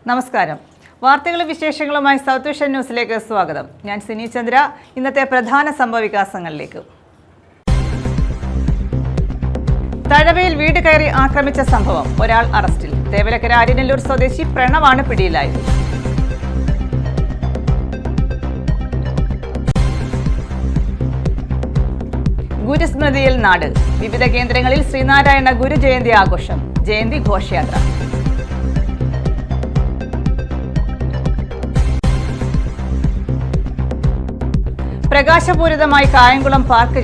നമസ്കാരം. വാർത്തകളും വിശേഷങ്ങളുമായി സൗത്ത് വിഷൻ ന്യൂസിലേക്ക് സ്വാഗതം. ഞാൻ സിനി ചന്ദ്ര. ഇന്നത്തെ പ്രധാന സംഭവവികാസങ്ങളിലേക്ക്. തഴവയിൽ വീട് കയറി ആക്രമിച്ച സംഭവം, ഒരാൾ അറസ്റ്റിൽ. തേവലക്കര അരിനെല്ലൂർ സ്വദേശി പ്രണവാണ് പിടിയിലായത്. ഗുരുസ്മൃതിയിൽ നാട്. വിവിധ കേന്ദ്രങ്ങളിൽ ശ്രീനാരായണ ഗുരുജയന്തി ആഘോഷം. ജയന്തി ഘോഷയാത്ര. പ്രകാശപൂരിതമായി കായംകുളം പാർക്ക്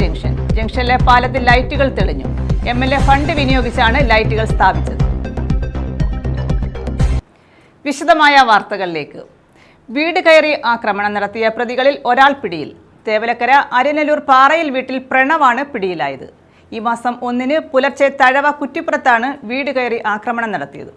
ജംഗ്ഷനിലെ പാലത്തിൽ ലൈറ്റുകൾ തെളിഞ്ഞു. MLA ഫണ്ട് വിനിയോഗിച്ചാണ് ലൈറ്റുകൾ സ്ഥാപിച്ചത്. വിശദമായ വാർത്തകളിലേക്ക്. വീട് കയറി ആക്രമണം നടത്തിയ പ്രതികളിൽ ഒരാൾ പിടിയിൽ. തേവലക്കര അരിനെല്ലൂർ പാറയിൽ വീട്ടിൽ പ്രണവാണ് പിടിയിലായത്. ഈ മാസം 1-ന് പുലർച്ചെ തഴവ കുറ്റിപ്പുറത്താണ് വീട് കയറി ആക്രമണം നടത്തിയത്.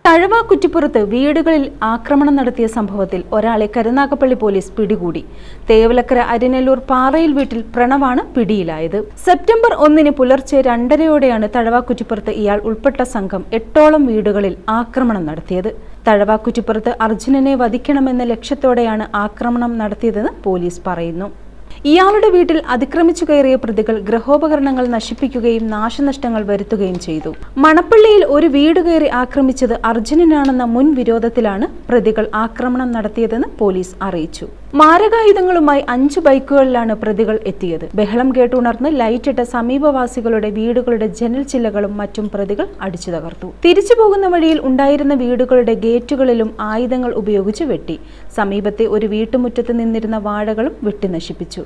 തഴവ കുറ്റിപ്പുറത്ത് വീടുകളിൽ ആക്രമണം നടത്തിയ സംഭവത്തിൽ ഒരാളെ കരുനാഗപ്പള്ളി പോലീസ് പിടികൂടി. തേവലക്കര അരിനെല്ലൂർ പാറയിൽ വീട്ടിൽ പ്രണവാണ് പിടിയിലായത്. സെപ്റ്റംബർ 1-ന് പുലർച്ചെ 2:30-യോടെയാണ് തഴവ കുറ്റിപ്പുറത്ത് ഇയാൾ ഉൾപ്പെട്ട സംഘം 8ഓളം വീടുകളിൽ ആക്രമണം നടത്തിയത്. തഴവ കുറ്റിപ്പുറത്ത് അർജുനനെ വധിക്കണമെന്ന ലക്ഷ്യത്തോടെയാണ് ആക്രമണം നടത്തിയതെന്ന് പോലീസ് പറയുന്നു. ഇയാളുടെ വീട്ടിൽ അതിക്രമിച്ചു കയറിയ പ്രതികൾ ഗൃഹോപകരണങ്ങൾ നശിപ്പിക്കുകയും നാശനഷ്ടങ്ങൾ വരുത്തുകയും ചെയ്തു. മണപ്പള്ളിയിൽ ഒരു വീട് കയറി ആക്രമിച്ചത് അർജുനനാണെന്ന മുൻ വിരോധത്തിലാണ് പ്രതികൾ ആക്രമണം നടത്തിയതെന്ന് പോലീസ് അറിയിച്ചു. മാരകായുധങ്ങളുമായി 5 ബൈക്കുകളിലാണ് പ്രതികൾ എത്തിയത്. ബഹളം കേട്ടുണർന്ന് ലൈറ്റിട്ട സമീപവാസികളുടെ വീടുകളുടെ ജനൽ ചില്ലകളും മറ്റും പ്രതികൾ അടിച്ചു തകർത്തു. തിരിച്ചു പോകുന്ന വഴിയിൽ ഉണ്ടായിരുന്ന വീടുകളുടെ ഗേറ്റുകളിലും ആയുധങ്ങൾ ഉപയോഗിച്ച് വെട്ടി. സമീപത്തെ ഒരു വീട്ടുമുറ്റത്ത് നിന്നിരുന്ന വാഴകളും വെട്ടി നശിപ്പിച്ചു.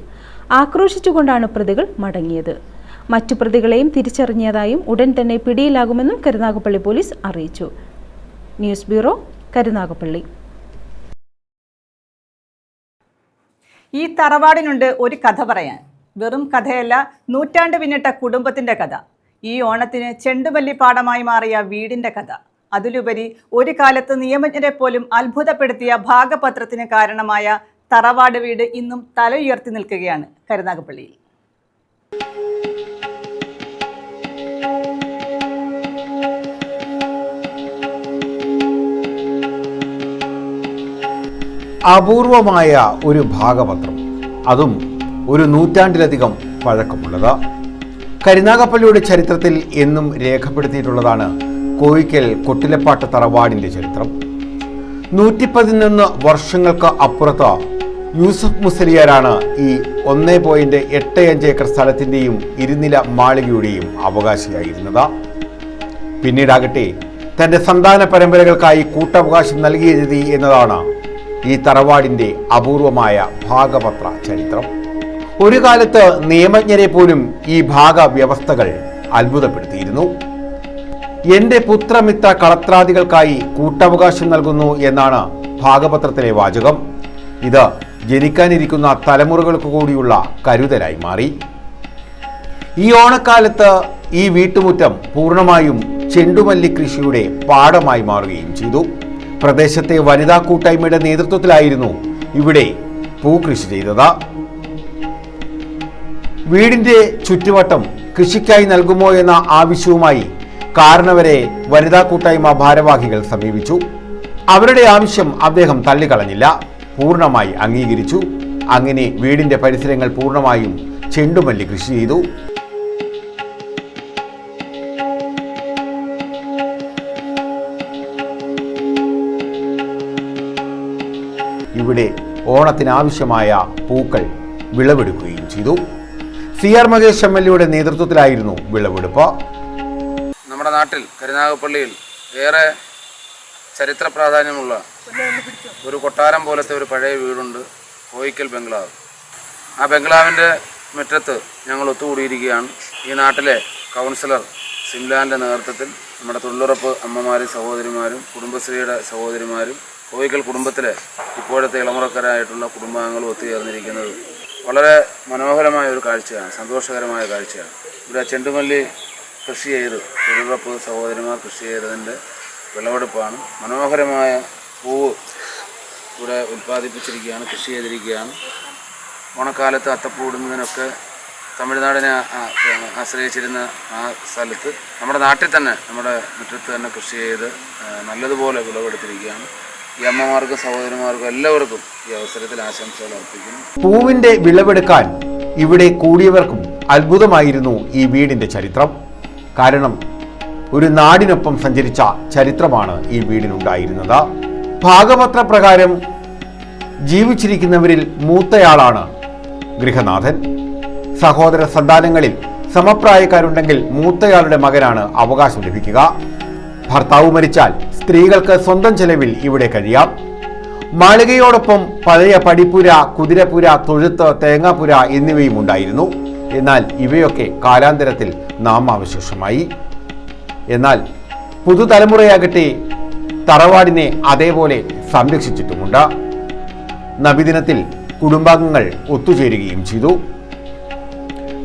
ആക്രോശിച്ചുകൊണ്ടാണ് പ്രതികൾ മടങ്ങിയത്. മറ്റു പ്രതികളെയും തിരിച്ചറിഞ്ഞതായും ഉടൻ തന്നെ പിടിയിലാകുമെന്നും കരുനാഗപ്പള്ളി പോലീസ് അറിയിച്ചു. News bureau, Karunagappally. ഈ തറവാടിനുണ്ട് ഒരു കഥ പറയാൻ. വെറും കഥയല്ല, നൂറ്റാണ്ട് പിന്നിട്ട കുടുംബത്തിന്റെ കഥ. ഈ ഓണത്തിന് ചെണ്ടുമല്ലി പാടമായി മാറിയ വീടിന്റെ കഥ. അതിലുപരി ഒരു കാലത്ത് നിയമജ്ഞരെ പോലും അത്ഭുതപ്പെടുത്തിയ ഭാഗപത്രത്തിന് കാരണമായ തറവാട് വീട് ഇന്നും തല ഉയർത്തി നിൽക്കുകയാണ് കരുനാഗപ്പള്ളിയിൽ. അപൂർവമായ ഒരു ഭാഗപത്രം, അതും ഒരു നൂറ്റാണ്ടിലധികം പഴക്കമുള്ളത്. കരുനാഗപ്പള്ളിയുടെ ചരിത്രത്തിൽ എന്നും രേഖപ്പെടുത്തിയിട്ടുള്ളതാണ് കോയിക്കൽ കൊട്ടിലപ്പാട്ട് തറവാടിൻ്റെ ചരിത്രം. 111 വർഷങ്ങൾക്ക് അപ്പുറത്ത് യൂസഫ് മുസലിയാരാണ് ഈ 1.85 ഏക്കർ സ്ഥലത്തിൻ്റെയും 2 നില മാളികയുടെയും അവകാശിയായിരുന്നത്. പിന്നീടാകട്ടെ തൻ്റെ സന്താന പരമ്പരകൾക്കായി കൂട്ടവകാശം നൽകിയെഴുതി എന്നതാണ് ഈ തറവാടിൻ്റെ അപൂർവമായ ഭാഗപത്ര ചരിത്രം. ഒരു കാലത്ത് നിയമജ്ഞരെ പോലും ഈ ഭാഗവ്യവസ്ഥകൾ അത്ഭുതപ്പെടുത്തിയിരുന്നു. എൻ്റെ പുത്രമിത്ര കളത്രാദികൾക്കായി കൂട്ടവകാശം നൽകുന്നു എന്നാണ് ഭാഗപത്രത്തിലെ വാചകം. ഇത് ജനിക്കാനിരിക്കുന്ന തലമുറകൾക്ക് കൂടിയുള്ള കരുതലായി മാറി. ഈ ഓണക്കാലത്ത് ഈ വീട്ടുമുറ്റം പൂർണ്ണമായും ചെണ്ടുമല്ലി കൃഷിയുടെ പാടമായി മാറുകയും ചെയ്തു. പ്രദേശത്തെ വനിതാ കൂട്ടായ്മയുടെ നേതൃത്വത്തിലായിരുന്നു ഇവിടെ പൂക്കൃഷി ചെയ്തത്. വീടിന്റെ ചുറ്റുവട്ടം കൃഷിക്കായി നൽകുമോ എന്ന ആവശ്യവുമായി കാരണവരെ വനിതാ കൂട്ടായ്മ ഭാരവാഹികൾ സമീപിച്ചു. അവരുടെ ആവശ്യം അദ്ദേഹം തള്ളിക്കളഞ്ഞില്ല, പൂർണ്ണമായി അംഗീകരിച്ചു. അങ്ങനെ വീടിന്റെ പരിസരങ്ങൾ പൂർണ്ണമായും ചെണ്ടുമല്ലി കൃഷി ചെയ്തു. ഇവിടെ ഓണത്തിനാവശ്യമായ പൂക്കൾ വിളവെടുക്കുകയും ചെയ്തു. CR മഹേഷ് MLAയുടെ നേതൃത്വത്തിലായിരുന്നു വിളവെടുപ്പ്. നമ്മുടെ നാട്ടിൽ കരുനാഗപ്പള്ളിയിൽ ഏറെ ചരിത്ര പ്രാധാന്യമുള്ള ഒരു കൊട്ടാരം പോലത്തെ ഒരു പഴയ വീടുണ്ട്, കോയിക്കൽ ബംഗ്ലാവ്. ആ ബംഗ്ലാവിൻ്റെ മുറ്റത്ത് ഞങ്ങൾ ഒത്തുകൂടിയിരിക്കുകയാണ്. ഈ നാട്ടിലെ കൗൺസിലർ സിംലാൻ്റെ നേതൃത്വത്തിൽ നമ്മുടെ തൊഴിലുറപ്പ് അമ്മമാരും സഹോദരിമാരും കുടുംബശ്രീയുടെ സഹോദരിമാരും കോയിക്കൽ കുടുംബത്തിലെ ഇപ്പോഴത്തെ ഇളമുറക്കാരായിട്ടുള്ള കുടുംബാംഗങ്ങളും ഒത്തുചേർന്നിരിക്കുന്നത് വളരെ മനോഹരമായ ഒരു കാഴ്ചയാണ്, സന്തോഷകരമായ കാഴ്ചയാണ്. ഇവിടെ ചെണ്ടുമല്ലി കൃഷി ചെയ്ത് തൊഴിലുറപ്പ് സഹോദരിമാർ കൃഷി ചെയ്തതിൻ്റെ വിളവെടുപ്പാണ്. മനോഹരമായ പൂവ് ഇവിടെ ഉൽപ്പാദിപ്പിച്ചിരിക്കുകയാണ്, കൃഷി ചെയ്തിരിക്കുകയാണ്. ഓണക്കാലത്ത് അത്തപ്പൂടുന്നതിനൊക്കെ തമിഴ്നാടിനെ ആശ്രയിച്ചിരുന്ന ആ സ്ഥലത്ത് നമ്മുടെ നാട്ടിൽ തന്നെ നമ്മുടെ മുറ്റത്ത് തന്നെ കൃഷി ചെയ്ത് നല്ലതുപോലെ വിളവെടുത്തിരിക്കുകയാണ്. ഈ അമ്മമാർക്കും സഹോദരിമാർക്കും എല്ലാവർക്കും ഈ അവസരത്തിൽ ആശംസകൾ അർപ്പിക്കുന്നു. പൂവിന്റെ വിളവെടുക്കാൻ ഇവിടെ കൂടിയവർക്കും അത്ഭുതമായിരുന്നു ഈ വീടിന്റെ ചരിത്രം. കാരണം ഒരു നാടിനൊപ്പം സഞ്ചരിച്ച ചരിത്രമാണ് ഈ വീടിനുണ്ടായിരുന്നത്. ഭാഗപത്ര പ്രകാരം ജീവിച്ചിരിക്കുന്നവരിൽ മൂത്തയാളാണ് ഗൃഹനാഥൻ. സഹോദര സന്താനങ്ങളിൽ സമപ്രായക്കാരുണ്ടെങ്കിൽ മൂത്തയാളുടെ മകനാണ് അവകാശം ലഭിക്കുക. ഭർത്താവ് മരിച്ചാൽ സ്ത്രീകൾക്ക് സ്വന്തം ചെലവിൽ ഇവിടെ കഴിയാം. മാളികയോടൊപ്പം പഴയ പടിപ്പുര, കുതിരപ്പുര, തൊഴുത്ത്, തേങ്ങാപ്പുര എന്നിവയും ഉണ്ടായിരുന്നു. എന്നാൽ ഇവയൊക്കെ കാലാന്തരത്തിൽ നാമാവശേഷമായി. എന്നാൽ പുതുതലമുറയാകട്ടെ തറവാടിനെ അതേപോലെ സംരക്ഷിച്ചിട്ടുമുണ്ട്. നബിദിനത്തിൽ കുടുംബാംഗങ്ങൾ ഒത്തുചേരുകയും ചെയ്തു.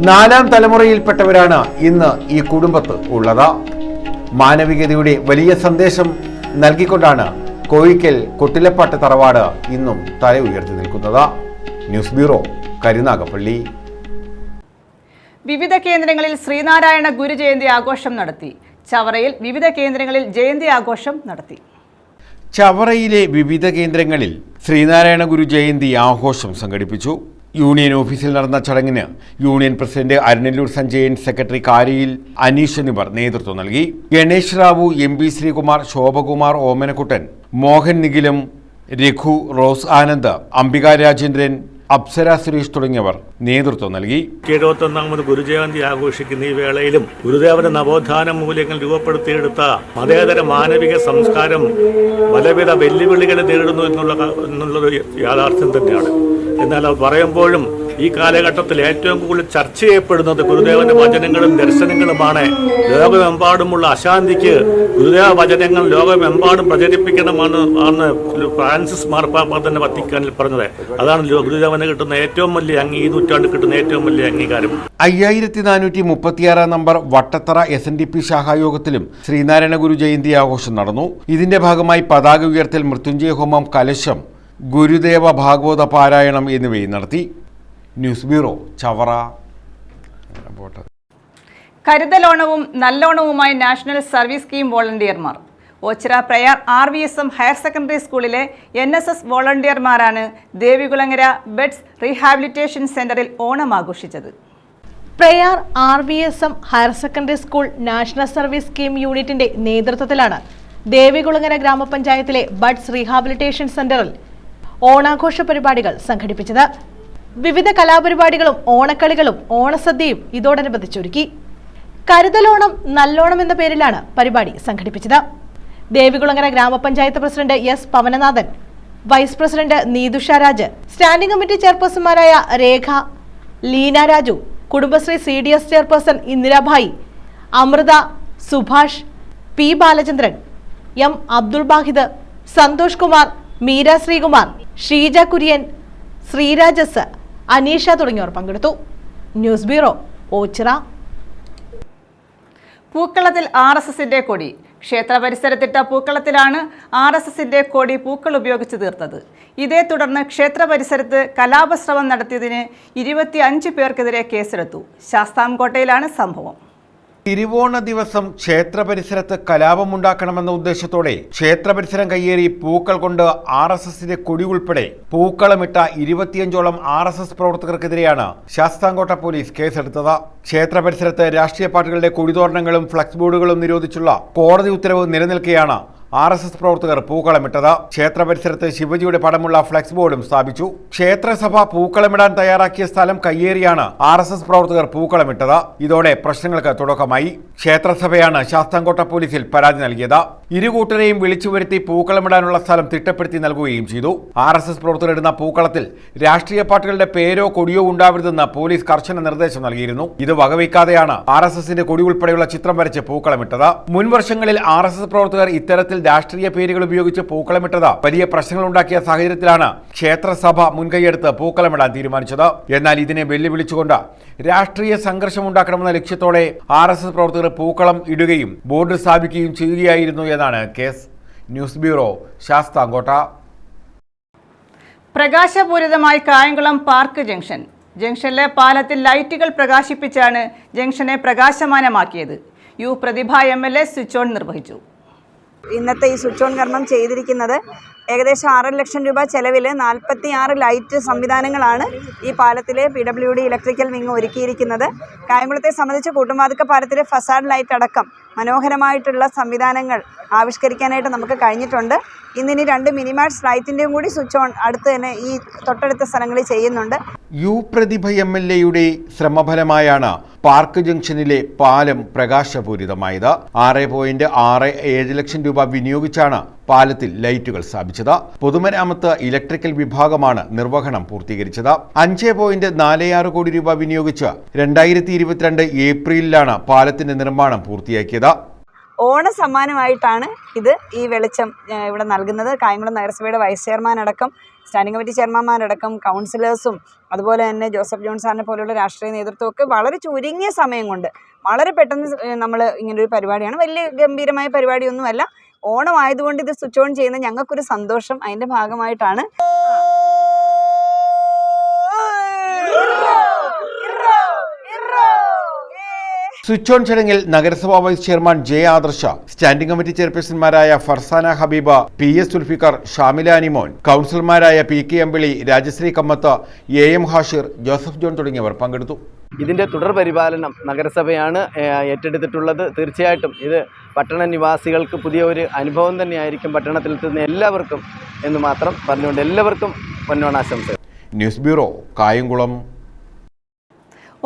4ാം തലമുറയിൽപ്പെട്ടവരാണ് ഇന്ന് ഈ കുടുംബത്ത് ഉള്ളത്. മാനവികതയുടെ വലിയ സന്ദേശം നൽകിക്കൊണ്ടാണ് കോഴിക്കൽ കൊട്ടിലപ്പാട്ട് തറവാട് ഇന്നും തല ഉയർത്തി നിൽക്കുന്നത്. News bureau, Karunagappally. വിവിധ കേന്ദ്രങ്ങളിൽ ശ്രീനാരായണ ഗുരുജയന്തി ആഘോഷം നടത്തി. ചവറയിൽ വിവിധ കേന്ദ്രങ്ങളിൽ ജയന്തി ആഘോഷം നടത്തി. ചവറയിലെ വിവിധ കേന്ദ്രങ്ങളിൽ ശ്രീനാരായണ ഗുരു ജയന്തി ആഘോഷം സംഘടിപ്പിച്ചു. യൂണിയൻ ഓഫീസിൽ നടന്ന ചടങ്ങിന് union president Arinellur Sanjayan, secretary Kariyil Aneesh എന്നിവർ നേതൃത്വം നൽകി. ഗണേഷ് റാവു, MP ശ്രീകുമാർ, ശോഭകുമാർ, ഓമനക്കുട്ടൻ, മോഹൻ നിഖിലം, രഘു, റോസ് ആനന്ദ്, അംബിക രാജേന്ദ്രൻ, അപ്സര സുരേഷ് തുടങ്ങിയവർ നേതൃത്വം നൽകി. 71ാമത് ഗുരുജയന്തി ആഘോഷിക്കുന്ന ഈ വേളയിലും ഗുരുദേവന്റെ നവോത്ഥാന മൂല്യങ്ങൾ രൂപപ്പെടുത്തിയെടുത്ത മതേതര മാനവിക സംസ്കാരം പലവിധ വെല്ലുവിളികളെ നേരിടുന്നു എന്നുള്ളൊരു യാഥാർത്ഥ്യം തന്നെയാണ്. എന്നാൽ അത് പറയുമ്പോഴും ഈ കാലഘട്ടത്തിൽ ഏറ്റവും കൂടുതൽ ചർച്ച ചെയ്യപ്പെടുന്നത് ഗുരുദേവന്റെ വചനങ്ങളും ദർശനങ്ങളുമാണ്. ലോകമെമ്പാടുമുള്ള അശാന്തിക്ക് ഗുരുദേവ വചനങ്ങൾ ലോകമെമ്പാടും പ്രചരിപ്പിക്കണമെന്ന് ഫ്രാൻസിസ് മാർപ്പാപ്പ തന്നെ വത്തിക്കാനിൽ പറഞ്ഞത്. അതാണ് ഗുരുദേവന് കിട്ടുന്ന ഏറ്റവും വലിയ ഈ നൂറ്റാണ്ട് കിട്ടുന്ന ഏറ്റവും വലിയ അംഗീകാരം. 5436 നമ്പർ വട്ടത്തറ SNDP ശാഖായോഗത്തിലും ശ്രീനാരായണ ഗുരു ജയന്തി ആഘോഷം നടന്നു. ഇതിന്റെ ഭാഗമായി പതാക ഉയർത്തൽ, മൃത്യുഞ്ജയ ഹോമം, കലശം, ഗുരുദേവ ഭാഗവത പാരായണം എന്നിവയും നടത്തി. News bureau, Chavara. കരുതലോണവും നല്ലോണവുമായി നാഷണൽ സർവീസ് സ്കീം വോളണ്ടിയർമാർ. Oachira Prayar RVSM higher secondary സ്കൂളിലെ NSS വോളണ്ടിയർമാരാണ് ദേവികുളങ്ങര ബെഡ്സ് റീഹാബിലിറ്റേഷൻ സെന്ററിൽ ഓണം ആഘോഷിച്ചത്. Prayar RVSM higher secondary school national service scheme യൂണിറ്റിന്റെ നേതൃത്വത്തിലാണ് ദേവികുളങ്ങര ഗ്രാമപഞ്ചായത്തിലെ ബഡ്സ് റീഹാബിലിറ്റേഷൻ സെന്ററിൽ ഓണാഘോഷ പരിപാടികൾ സംഘടിപ്പിച്ചത്. വിവിധ കലാപരിപാടികളും ഓണക്കളികളും ഓണസദ്യയും ഇതോടനുബന്ധിച്ചൊരുക്കി. കരുതലോണം നല്ലോണം എന്ന പേരിലാണ് പരിപാടി സംഘടിപ്പിച്ചത്. Devikulangara grama panchayat president S Pavananathan, vice president Neethusha Raj, standing committee ചെയർപേഴ്സൺമാരായ Rekha, Leena Raju, Kudumbashree CDS chairperson Indirabhai, Amrutha, Subhash, P Balachandran, M Abdul Bahid, Santhosh Kumar, Meera Sreekumar, Sheeja Kurian, Sreerajas, Aneesha തുടങ്ങിയവർ പങ്കെടുത്തു. News bureau, Oachira. പൂക്കളത്തിൽ RSSന്റെ കൊടി. ക്ഷേത്ര പരിസരത്തിട്ട പൂക്കളത്തിലാണ് RSSന്റെ കൊടി പൂക്കൾ ഉപയോഗിച്ച് തീർത്തത്. ഇതേ തുടർന്ന് ക്ഷേത്ര പരിസരത്ത് കലാപശ്രമം നടത്തിയതിന് 25 പേർക്കെതിരെ കേസെടുത്തു. ശാസ്താംകോട്ടയിലാണ് സംഭവം. തിരുവോണ ദിവസം ക്ഷേത്ര പരിസരത്ത് കലാപമുണ്ടാക്കണമെന്ന ഉദ്ദേശത്തോടെ ക്ഷേത്ര പരിസരം കയ്യേറി പൂക്കൾ കൊണ്ട് RSSന്റെ കൊടി ഉൾപ്പെടെ പൂക്കളമിട്ട 25ഓളം RSS പ്രവർത്തകർക്കെതിരെയാണ് ശാസ്താംകോട്ട പോലീസ് കേസെടുത്തത്. ക്ഷേത്ര പരിസരത്ത് രാഷ്ട്രീയ പാർട്ടികളുടെ കൊടിതോരണങ്ങളും ഫ്ലക്സ് ബോർഡുകളും നിരോധിച്ചുള്ള കോടതി ഉത്തരവ് നിലനിൽക്കെയാണ് RSS പ്രവർത്തകർ പൂക്കളമിട്ടത്. ക്ഷേത്ര പരിസരത്ത് ശിവജിയുടെ പടമുള്ള ഫ്ലക്സ് ബോർഡും സ്ഥാപിച്ചു. ക്ഷേത്രസഭ പൂക്കളമിടാൻ തയ്യാറാക്കിയ സ്ഥലം കയ്യേറിയാണ് RSS പ്രവർത്തകർ പൂക്കളമിട്ടത്. ഇതോടെ പ്രശ്നങ്ങൾക്ക് തുടക്കമായി. ക്ഷേത്രസഭയാണ് ശാസ്താംകോട്ട പോലീസിൽ പരാതി നൽകിയത്. ഇരുകൂട്ടരെയും വിളിച്ചു വരുത്തി പൂക്കളമിടാനുള്ള സ്ഥലം തിട്ടപ്പെടുത്തി നൽകുകയും ചെയ്തു. RSS പ്രവർത്തകർ ഇടുന്ന പൂക്കളത്തിൽ രാഷ്ട്രീയ പാർട്ടികളുടെ പേരോ കൊടിയോ ഉണ്ടാവരുതെന്ന് പോലീസ് കർശന നിർദ്ദേശം നൽകിയിരുന്നു. ഇത് വകവയ്ക്കാതെയാണ് RSSന്റെ കൊടി ഉൾപ്പെടെയുള്ള ചിത്രം വരച്ച് പൂക്കളമിട്ടത്. മുൻ വർഷങ്ങളിൽ RSS പ്രവർത്തകർ ഇത്തരത്തിൽ രാഷ്ട്രീയ പേരുകൾ ഉപയോഗിച്ച് പൂക്കളമിട്ടത് വലിയ പ്രശ്നങ്ങളുണ്ടാക്കിയ സാഹചര്യത്തിലാണ് ക്ഷേത്രസഭ മുൻകൈയെടുത്ത് പൂക്കളമിടാൻ തീരുമാനിച്ചത്. എന്നാൽ ഇതിനെ വെല്ലുവിളിച്ചുകൊണ്ട് രാഷ്ട്രീയ സംഘർഷമുണ്ടാക്കണമെന്ന ലക്ഷ്യത്തോടെ RSS പ്രവർത്തകർ പൂക്കളം ഇടുകയും ബോർഡ് സ്ഥാപിക്കുകയും ചെയ്യുകയായിരുന്നു എന്നാണ് കേസ്. News bureau, Sasthamkotta. പ്രകാശപൂരിതമായി കായംകുളം പാർക്ക് ജംഗ്ഷൻ. ജംഗ്ഷനിലെ പാലത്തിൽ ലൈറ്റുകൾ പ്രകാശിപ്പിച്ചാണ് ജംഗ്ഷനെ പ്രകാശമാനമാക്കിയത്. U Prathibha MLA switch on നിർവഹിച്ചു. ഇന്നത്തെ ഈ സ്വിച്ച് ഓൺ കർമ്മം ചെയ്തിരിക്കുന്നത് ഏകദേശം 6 ലക്ഷം രൂപ ചെലവിൽ 46 ലൈറ്റ് സംവിധാനങ്ങളാണ് ഈ പാലത്തിലെ PWD ഇലക്ട്രിക്കൽ വിങ് ഒരുക്കിയിരിക്കുന്നത്. കായംകുളത്തെ സംബന്ധിച്ച് കൂട്ടുംവാതുക്ക പാലത്തിലെ ഫസാഡ് ലൈറ്റ് അടക്കം മനോഹരമായിട്ടുള്ള സംവിധാനങ്ങൾ ആവിഷ്കരിക്കാനായിട്ട് നമുക്ക് കഴിഞ്ഞിട്ടുണ്ട്. ഇന്നിനി 2 മിനിമാക്സ് ലൈറ്റിൻ്റെയും കൂടി സ്വിച്ച് ഓൺ അടുത്ത് തന്നെ ഈ തൊട്ടടുത്ത സ്ഥലങ്ങളിൽ ചെയ്യുന്നുണ്ട്. യു പ്രതിഭ MLAയുടെ ശ്രമഫലമായാണ് പാർക്ക് ജംഗ്ഷനിലെ പാലം പ്രകാശപൂരിതമായത്. 6.67 ലക്ഷം രൂപ വിനിയോഗിച്ചാണ് പാലത്തിൽ ലൈറ്റുകൾ സ്ഥാപിച്ചത്. പൊതുമരാമത്ത് ഇലക്ട്രിക്കൽ വിഭാഗമാണ് നിർവഹണം പൂർത്തീകരിച്ചത്. 5.46 കോടി രൂപ വിനിയോഗിച്ച് 2022 ഏപ്രിലിലാണ് പാലത്തിന്റെ നിർമ്മാണം പൂർത്തിയാക്കിയത്. ഓണ സമ്മാനമായിട്ടാണ് ഈ വെളിച്ചം ഇവിടെ നൽകുന്നത്. കായംകുളം നഗരസഭയുടെ വൈസ് ചെയർമാൻ അടക്കം, സ്റ്റാൻഡിംഗ് കമ്മിറ്റി ചെയർമാൻമാരടക്കം, കൗൺസിലേഴ്സും അതുപോലെ തന്നെ ജോസഫ് ജോൺ സാറിനെ പോലെയുള്ള രാഷ്ട്രീയ നേതൃത്വമൊക്കെ വളരെ ചുരുങ്ങിയ സമയം കൊണ്ട് വളരെ പെട്ടെന്ന് നമ്മൾ ഇങ്ങനൊരു പരിപാടിയാണ്. വലിയ ഗംഭീരമായ പരിപാടിയൊന്നുമല്ല. ഓണമായതുകൊണ്ട് ഇത് സ്വിച്ച് ഓൺ ചെയ്യുന്ന ഞങ്ങൾക്കൊരു സന്തോഷം അതിൻ്റെ ഭാഗമായിട്ടാണ്. സ്വിച്ച് ഓൺ ചടങ്ങിൽ നഗരസഭാ vice chairman J Adarsh, standing committee ചെയർപേഴ്സൺമാരായ ഫർസാന ഹബീബ, PS സുൽഫിക്കർ, ഷാമില അനിമോൻ, കൗൺസിലർമാരായ PK Ambili, Rajasree Kammath, AM Hashir, Joseph John തുടങ്ങിയവർ പങ്കെടുത്തു. ഇതിൻ്റെ തുടർ പരിപാലനം നഗരസഭയാണ് ഏറ്റെടുത്തിട്ടുള്ളത്. തീർച്ചയായിട്ടും ഇത് പട്ടണ നിവാസികൾക്ക് പുതിയ ഒരു അനുഭവം തന്നെയായിരിക്കും, പട്ടണത്തിലെത്തുന്ന എല്ലാവർക്കും എന്ന് മാത്രം പറഞ്ഞുകൊണ്ട് എല്ലാവർക്കും പൊന്നോണാശംസകൾ. News bureau, Kayamkulam.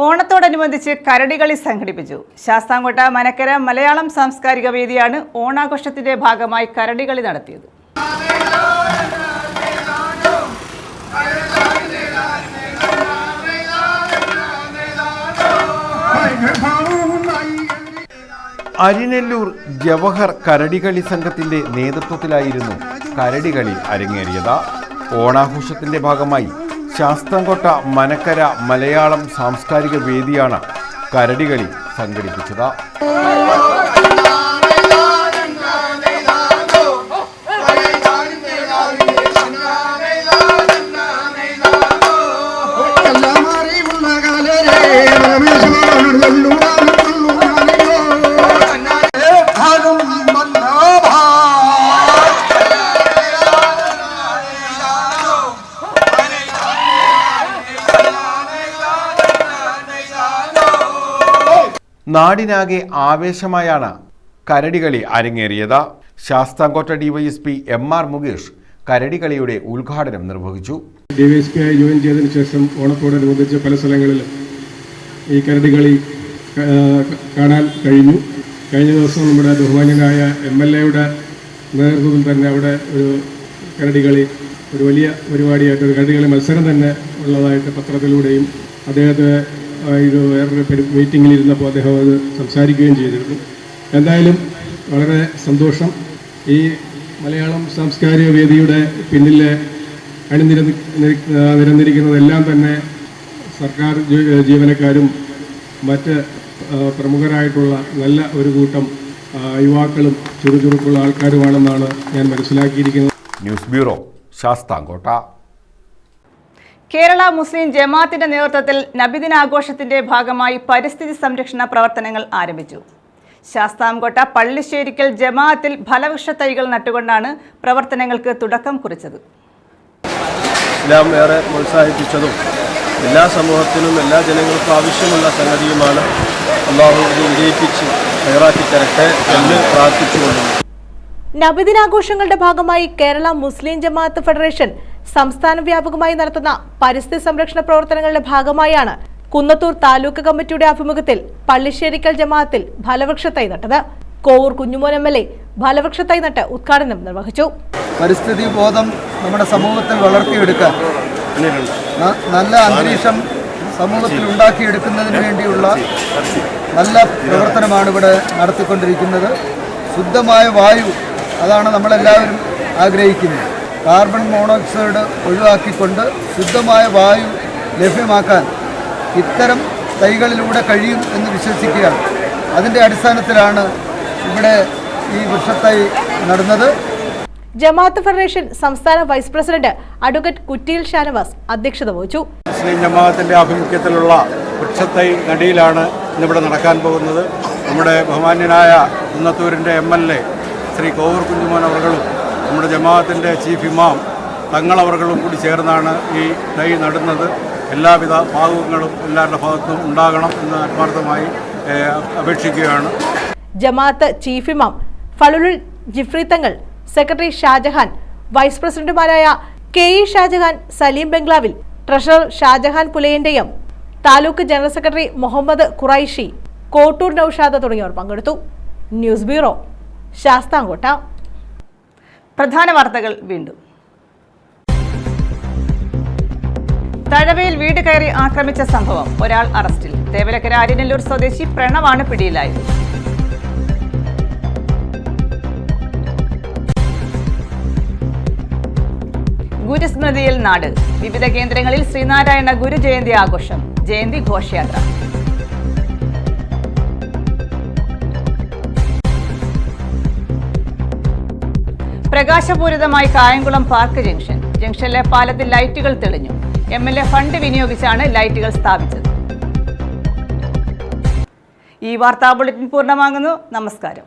ഓണത്തോടനുബന്ധിച്ച് കരടികളി സംഘടിപ്പിച്ചു. ശാസ്താംകോട്ട മനക്കര മലയാളം സാംസ്കാരിക വേദിയാണ് ഓണാഘോഷത്തിന്റെ ഭാഗമായി കരടികളി നടത്തിയത്. അരിനെല്ലൂർ ജവഹർ കരടികളി സംഘത്തിന്റെ നേതൃത്വത്തിലായിരുന്നു കരടികളി അരങ്ങേറിയത്. ഓണാഘോഷത്തിന്റെ ഭാഗമായി ശാസ്താംകോട്ട മനക്കര മലയാളം സാംസ്കാരിക വേദിയാണ് കരടികളി സംഘടിപ്പിച്ചത്. നാടിനാകെ ആവേശമായാണ് കരടികളി അരങ്ങേറിയത്. ശാസ്താംകോട്ട DYSP MR മുകേഷ് കരടികളിയുടെ ഉദ്ഘാടനം നിർവഹിച്ചു. DYSP ആയി ജോയിൻ ചെയ്തതിനു ശേഷം ഓണത്തോടനുബന്ധിച്ച് പല സ്ഥലങ്ങളിലും ഈ കരടികളി കാണാൻ കഴിഞ്ഞു. കഴിഞ്ഞ ദിവസം നമ്മുടെ ബഹുമാന്യനായ MLAയുടെ നേതൃത്വത്തിൽ തന്നെ അവിടെ ഒരു കരടികളി, ഒരു വലിയ പരിപാടിയായിട്ട് ഒരു കരടികളി മത്സരം തന്നെ ഉള്ളതായിട്ട് പത്രത്തിലൂടെയും അദ്ദേഹത്തെ വേറൊരു മീറ്റിങ്ങിലിരുന്നപ്പോൾ അദ്ദേഹം അത് സംസാരിക്കുകയും ചെയ്തിരുന്നു. എന്തായാലും വളരെ സന്തോഷം. ഈ മലയാളം സാംസ്കാരിക വേദിയുടെ പിന്നിൽ നിരന്നിരിക്കുന്നതെല്ലാം തന്നെ സർക്കാർ ജീവനക്കാരും മറ്റ് പ്രമുഖരായിട്ടുള്ള നല്ല ഒരു കൂട്ടം യുവാക്കളും ചുറുചുറുക്കുള്ള ആൾക്കാരുമാണെന്നാണ് ഞാൻ മനസ്സിലാക്കിയിരിക്കുന്നത്. News bureau, Sasthamkotta. Kerala Muslim ജമാഅത്തിന്റെ നേതൃത്വത്തിൽ നബിദിനാഘോഷത്തിന്റെ ഭാഗമായി പരിസ്ഥിതി സംരക്ഷണ പ്രവർത്തനങ്ങൾ ആരംഭിച്ചു. ശാസ്താംകോട്ട പള്ളിശ്ശേരിക്കൽ ജമാഅത്തിൽ ഫലവൃക്ഷ തൈകൾ നട്ടുകൊണ്ടാണ് പ്രവർത്തനങ്ങൾക്ക് തുടക്കം കുറിച്ചത്. ഇസ്ലാം ഏറെ പ്രോത്സാഹിപ്പിച്ചതും എല്ലാ സമൂഹത്തിനും എല്ലാ ജനങ്ങൾക്കും ആവശ്യമുള്ള സംഗതിയുമാണ്. അല്ലാഹു ഇത് വിജയിപ്പിച്ച് ഹൈറാക്കി തരട്ടെ എന്ന് പ്രാർത്ഥിച്ചുകൊള്ളുന്നു. നബിദിനാഘോഷങ്ങളുടെ ഭാഗമായി കേരള മുസ്ലിം ജമാഅത്ത് ഫെഡറേഷൻ സംസ്ഥാന വ്യാപകമായി നടത്തുന്ന പരിസ്ഥിതി സംരക്ഷണ പ്രവർത്തനങ്ങളുടെ ഭാഗമായാണ് കുന്നത്തൂർ താലൂക്ക് കമ്മിറ്റിയുടെ ആഭിമുഖ്യത്തിൽ പള്ളിശ്ശേരിക്കൽ ജമാഅത്തിൽ ഫലവൃക്ഷ തൈ നട്ടത്. കോവൂർ കുഞ്ഞുമോൻ MLA ഫലവൃക്ഷ തൈ നട്ട് ഉദ്ഘാടനം നിർവഹിച്ചു. പരിസ്ഥിതി ബോധം നമ്മുടെ സമൂഹത്തിൽ വളർത്തിയെടുക്കാൻ, നല്ല അന്തരീക്ഷം സമൂഹത്തിൽ ഉണ്ടാക്കിയെടുക്കുന്നതിന് വേണ്ടിയുള്ള നല്ല പ്രവർത്തനമാണ് ഇവിടെ നടത്തിക്കൊണ്ടിരിക്കുന്നത്. ശുദ്ധമായ വായു, അതാണ് നമ്മളെല്ലാവരും ആഗ്രഹിക്കുന്നത്. കാർബൺ മോണോക്സൈഡ് ഒഴിവാക്കിക്കൊണ്ട് ശുദ്ധമായ വായു ലഭ്യമാക്കാൻ ഇത്തരം തൈകളിലൂടെ കഴിയും എന്ന് വിശ്വസിക്കുകയാണ്. അതിൻ്റെ അടിസ്ഥാനത്തിലാണ് ഇവിടെ ഈ വൃക്ഷത്തൈ നടുന്നത്. ജമാഅത്ത് ഫെഡറേഷൻ സംസ്ഥാന വൈസ് പ്രസിഡന്റ് അഡ്വക്കേറ്റ് കുറ്റിയിൽ ഷാനവാസ് അധ്യക്ഷത വഹിച്ചു. മുസ്ലിം ജമാഅത്തിൻ്റെ ആഭിമുഖ്യത്തിലുള്ള വൃക്ഷത്തൈ നടിയിലാണ് ഇന്നിവിടെ നടക്കാൻ പോകുന്നത്. നമ്മുടെ ബഹുമാന്യനായ കുന്നത്തൂരിൻ്റെ MLA ശ്രീ കോവൂർ കുഞ്ഞുമോൻ അവർകളും നമ്മുടെ ജമാഅത്തിൻ്റെ ചീഫ് ഇമാം തങ്ങളവർകളും കൂടി ചേർന്നാണ് ഈ തൈ നടുന്നത്. എല്ലാവിധ ഭാഗങ്ങളും എല്ലാവരുടെ ഭാഗത്തും ഉണ്ടാകണം എന്ന് ആത്മാർത്ഥമായി അപേക്ഷിക്കുകയാണ്. ജമാഅത്ത് ചീഫ് ഇമാം ഫളുലുൽ ജിഫ്രി തങ്ങൾ, സെക്രട്ടറി ഷാജഹാൻ, വൈസ് പ്രസിഡന്റുമാരായ KE ഷാജഹാൻ, സലീം ബംഗ്ലാവിൽ, ട്രഷറർ ഷാജഹാൻ പുലയന്റെയും, താലൂക്ക് ജനറൽ സെക്രട്ടറി മുഹമ്മദ് ഖുറൈഷി, കോട്ടൂർ നൌഷാദ് തുടങ്ങിയവർ പങ്കെടുത്തു. News bureau, Sasthamkotta. പ്രധാന വാർത്തകൾ വീണ്ടും. തഴവയിൽ വീട് കയറി ആക്രമിച്ച സംഭവം, ഒരാൾ അറസ്റ്റിൽ. തേവലക്കര അരിനെല്ലൂർ സ്വദേശി പ്രണവാണ് പിടിയിലായത്. ഗുരുസ്മൃതിയിൽ നാട്, വിവിധ കേന്ദ്രങ്ങളിൽ ശ്രീനാരായണ ഗുരു ജയന്തി ആഘോഷം, ജയന്തി ഘോഷയാത്ര. പ്രകാശപൂരിതമായി കായംകുളം പാർക്ക് ജംഗ്ഷനിലെ പാലത്തിൽ ലൈറ്റുകൾ തെളിഞ്ഞു. MLA ഫണ്ട് വിനിയോഗിച്ചാണ് ലൈറ്റുകൾ സ്ഥാപിച്ചത്. ഈ വാർത്താ ബുള്ളറ്റിൻ പൂർണ്ണമാകുന്നു. നമസ്കാരം.